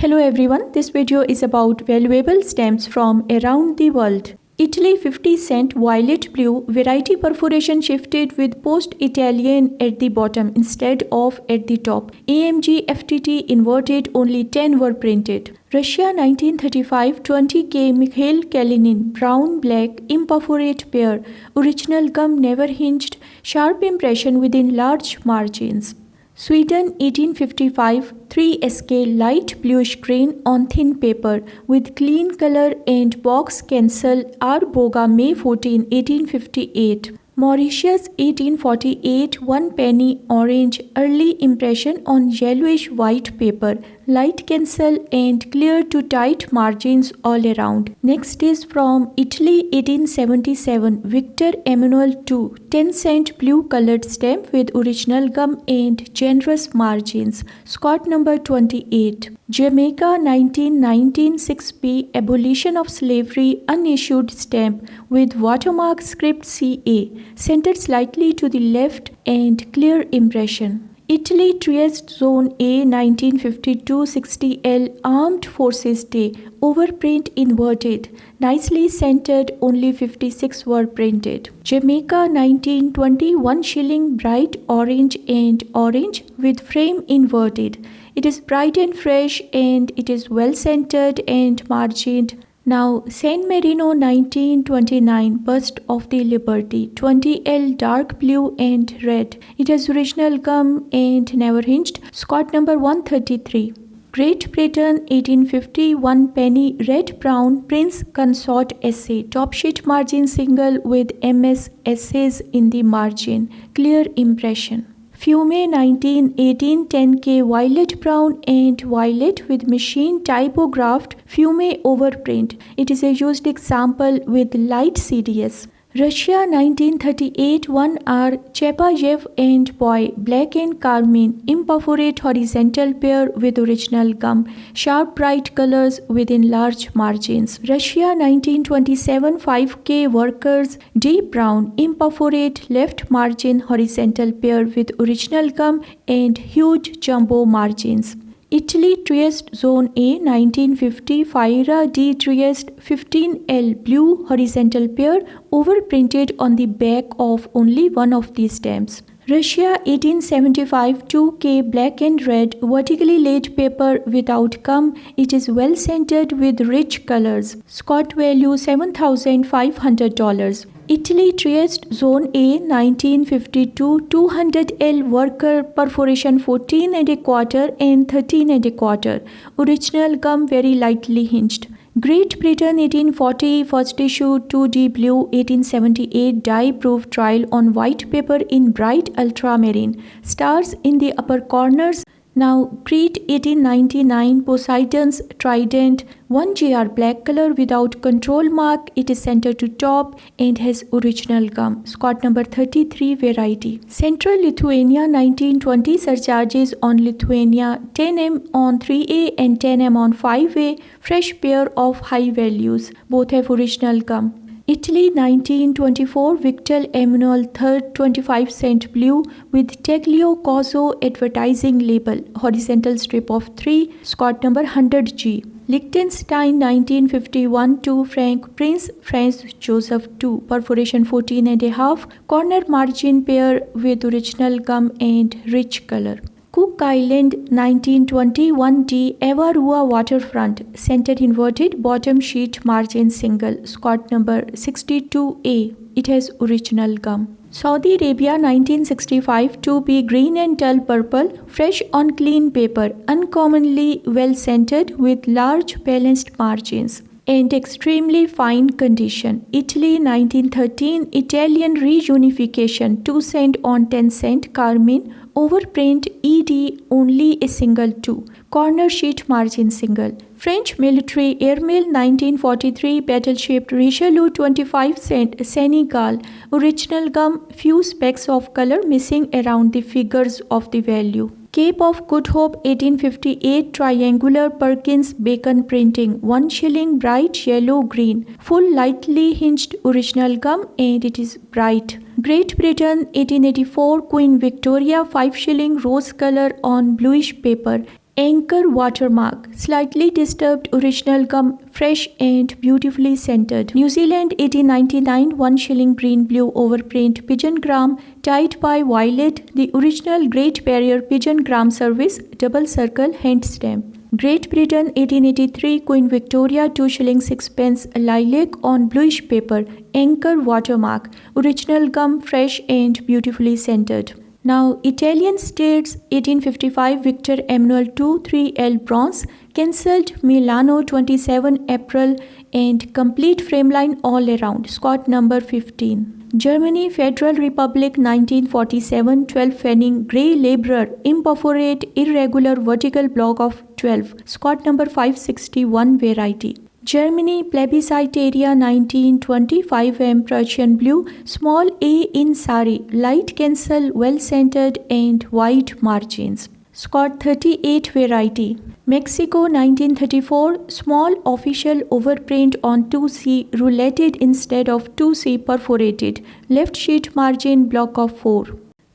Hello everyone, this video is about valuable stamps from around the world. Italy 50 cent violet blue variety perforation shifted with post-Italian at the bottom instead of at the top. AMG FTT inverted, only 10 were printed. Russia 1935 20K Mikhail Kalinin brown black imperforate pair. Original gum never hinged, sharp impression within large margins. Sweden 1855 3SK light bluish green on thin paper with clean color and box cancel Arboga May 14, 1858. Mauritius 1848 1 penny orange early impression on yellowish white paper, light cancel and clear to tight margins all around. Next is from Italy 1877 Victor Emmanuel II 10 cent blue colored stamp with original gum and generous margins. Scott number 28. Jamaica 1919 6p Abolition of Slavery unissued stamp with watermark script CA, centered slightly to the left and clear impression. Italy Trieste Zone A 1952 60L Armed Forces Day overprint inverted, nicely centered, only 56 were printed. Jamaica 1920 1 shilling bright orange and orange with frame inverted. It is bright and fresh and it is well centered and margined. Now San Marino 1929 Bust of the Liberty 20L dark blue and red. It has original gum and never hinged. Scott number 133. Great Britain 1850 1 penny red brown Prince Consort essay. Top sheet margin single with MS essays in the margin. Clear impression. Fume 1918 10K violet brown and violet with machine typographed Fume overprint. It is a used example with light CDS. Russia 1938 1R Chepayev and Boy black and carmine imperforate horizontal pair with original gum, sharp bright colors within large margins. Russia 1927 5K Workers deep brown imperforate left margin horizontal pair with original gum and huge jumbo margins. Italy Trieste Zone A 1950 Faira D Trieste 15L blue horizontal pair overprinted on the back of only one of these stamps. Russia 1875 2K black and red vertically laid paper without gum. It is well centered with rich colors. Scott value $7,500. Italy Trieste Zone A 1952 200L worker perforation 14 and a quarter and 13 and a quarter. Original gum very lightly hinged. Great Britain 1840 first issue 2D blue 1878 dye proof trial on white paper in bright ultramarine. Stars in the upper corners. Now Crete 1899 Poseidon's Trident 1GR black color without control mark. It is centered to top and has original gum. Scott number 33 variety. Central Lithuania 1920 surcharges on Lithuania 10M on 3A and 10M on 5A. Fresh pair of high values. Both have original gum. Italy 1924 Victor Emmanuel III 25 cent blue with Teglio Coso advertising label, horizontal strip of 3, Scott number 100G. Liechtenstein 1951 2 Frank Prince Franz Joseph II perforation 14 and a half, corner margin pair with original gum and rich color. Cook Island 1921 D Avarua waterfront, center inverted, bottom sheet margin single, Scott number 62A. It has original gum. Saudi Arabia 1965 2B green and dull purple, fresh on clean paper, uncommonly well centered with large balanced margins and extremely fine condition. Italy 1913 Italian reunification 2 cent on 10 cent carmine overprint ED only a single 2, corner sheet margin single. French military airmail 1943 battle-shaped Richelieu 25 cent Senegal, original gum, few specks of color missing around the figures of the value. Cape of Good Hope 1858 triangular Perkins Bacon printing 1 shilling bright yellow green, full lightly hinged original gum and it is bright. Great Britain 1884 Queen Victoria 5 shilling rose color on bluish paper Anchor watermark, slightly disturbed original gum, fresh and beautifully scented. New Zealand 1899 1 shilling green blue overprint pigeongram tied by violet, the original Great Barrier pigeongram service, double circle hand stamp. Great Britain 1883 Queen Victoria 2 shilling 6 pence lilac on bluish paper, anchor watermark, original gum, fresh and beautifully scented. Now, Italian states 1855 Victor Emmanuel 2 3L bronze, cancelled Milano 27 April and complete frameline all around, Scott number 15. Germany Federal Republic 1947 12 Fanning Grey Laborer imperforate irregular vertical block of 12, Scott number 561 variety. Germany plebiscite area 1925 M Prussian blue, small a in sari, light cancel, well centered and wide margins. Scott 38 variety. Mexico 1934 small official overprint on 2C rouletted instead of 2C perforated, left sheet margin block of 4.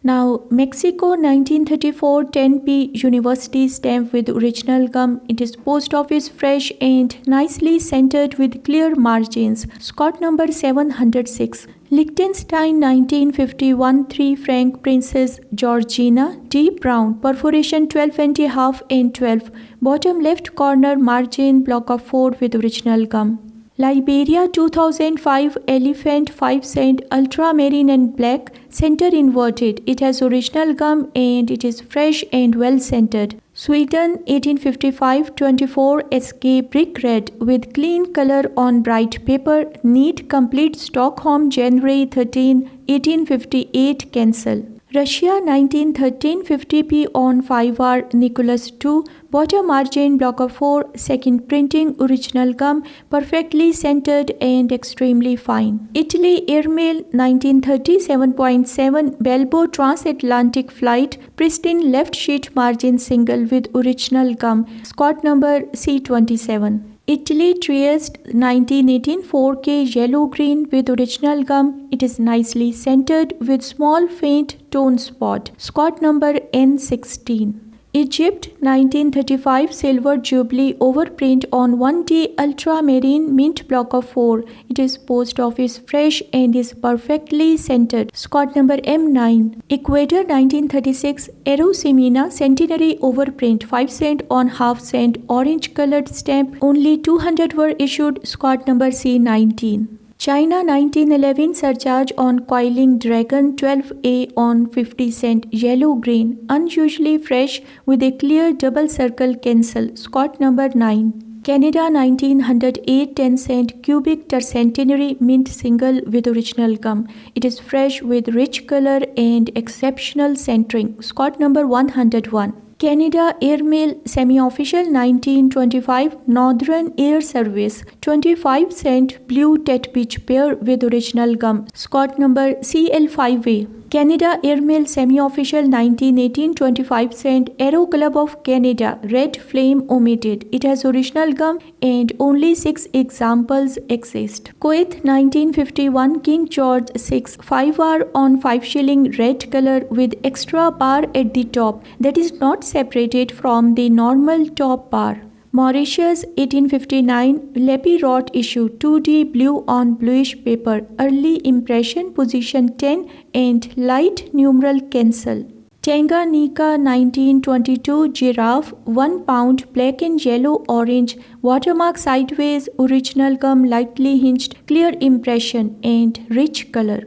Now, Mexico 1934 10P University stamp with original gum. It is post office fresh and nicely centered with clear margins. Scott number 706. Liechtenstein 1951 3 franc Princess Georgina deep brown perforation 12.5 and 12. Bottom left corner margin block of 4 with original gum. Liberia 2005 Elephant 5 cent ultramarine and black, center inverted. It has original gum and it is fresh and well centered. Sweden 1855 24 SK brick red with clean color on bright paper, neat complete Stockholm January 13 1858 cancel. Russia 1913 50p on 5R Nicholas 2, bottom margin block of 4, second printing original gum, perfectly centered and extremely fine. Italy Airmail 1937.7 Belbo transatlantic flight, pristine left sheet margin single with original gum, Scott number C27. Italy Trieste 1918 4K yellow green with original gum. It is nicely centered with small faint tone spot. Scott number N16. Egypt 1935 silver jubilee overprint on 1D ultramarine mint block of 4. It is post office fresh and is perfectly centered. Scott number M9. Ecuador 1936 Aerosemina centenary overprint 5 cent on half cent orange colored stamp. Only 200 were issued. Scott number C19. China 1911 surcharge on coiling dragon 12A on 50 cent yellow green, unusually fresh with a clear double circle cancel, Scott number 9. Canada 1908 10 cent cubic tercentenary mint single with original gum. It is fresh with rich color and exceptional centering, Scott number 101. Canada Airmail Semi-Official 1925 Northern Air Service 25 cent blue tet pitch pair with original gum, Scott number CL5A. Canada Airmail Semi-Official 1918 25 cent Aero Club of Canada red flame omitted. It has original gum and only 6 examples exist. Kuwait 1951 King George 6 5R on 5 shilling red color with extra bar at the top that is not separated from the normal top bar. Mauritius 1859 Lepirot issue 2D blue on bluish paper, early impression position 10 and light numeral cancel. Tanganyika 1922 giraffe 1 pound black and yellow orange, watermark sideways, original gum lightly hinged, clear impression and rich color.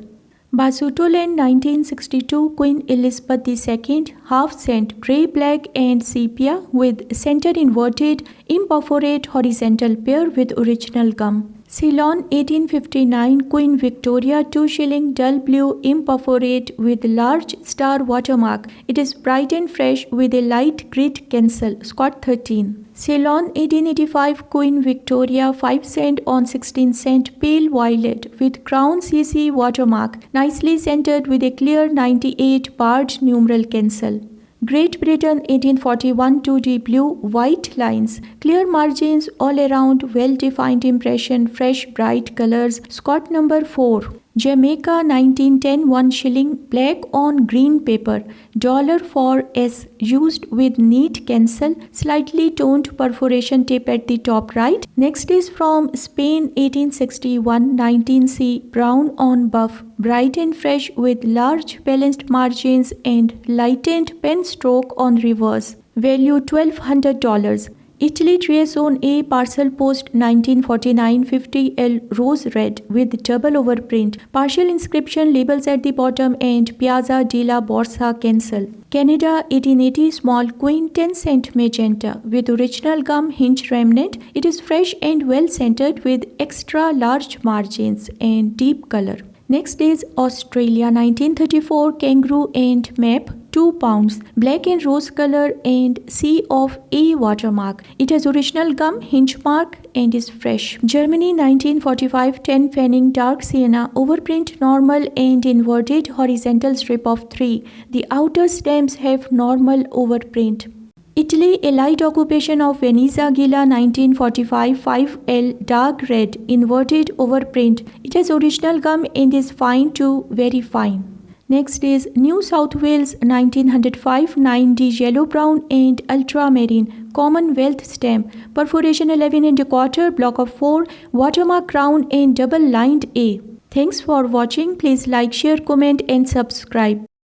Basutoland 1962 Queen Elizabeth II half cent grey black and sepia with center inverted imperforate horizontal pair with original gum. Ceylon 1859 Queen Victoria 2 shilling dull blue imperforate with large star watermark. It is bright and fresh with a light grit cancel, Scott 13. Ceylon 1885 Queen Victoria 5 cent on 16 cent pale violet with crown CC watermark, nicely centered with a clear 98 barred numeral cancel. Great Britain 1841 2D blue, white lines, clear margins all around, well-defined impression, fresh bright colors, Scott number 4. Jamaica 1910 1 shilling black on green paper. Dollar for S used with neat cancel slightly toned perforation tip at the top right. Next is from Spain 1861 19C brown on buff bright and fresh with large balanced margins and lightened pen stroke on reverse. Value $1,200. Italy Triason A parcel post 1949 50L rose red with double overprint, partial inscription labels at the bottom and Piazza della Borsa cancel. Canada 1880 small queen 10 cent magenta with original gum hinge remnant. It is fresh and well centered with extra large margins and deep color. Next is Australia 1934 kangaroo and map 2 pounds black and rose color and C of A watermark. It has original gum hinge mark and is fresh. Germany 1945 10 fanning dark sienna overprint normal and inverted horizontal strip of 3. The outer stems have normal overprint. Italy Allied occupation of Venezia Gila 1945 5L dark red inverted overprint. It has original gum and is fine to very fine. Next is New South Wales 1905 9D yellow brown and ultramarine Commonwealth stem perforation 11 and a quarter block of 4 watermark crown and double lined A. Thanks for watching. Please like, share, comment and subscribe.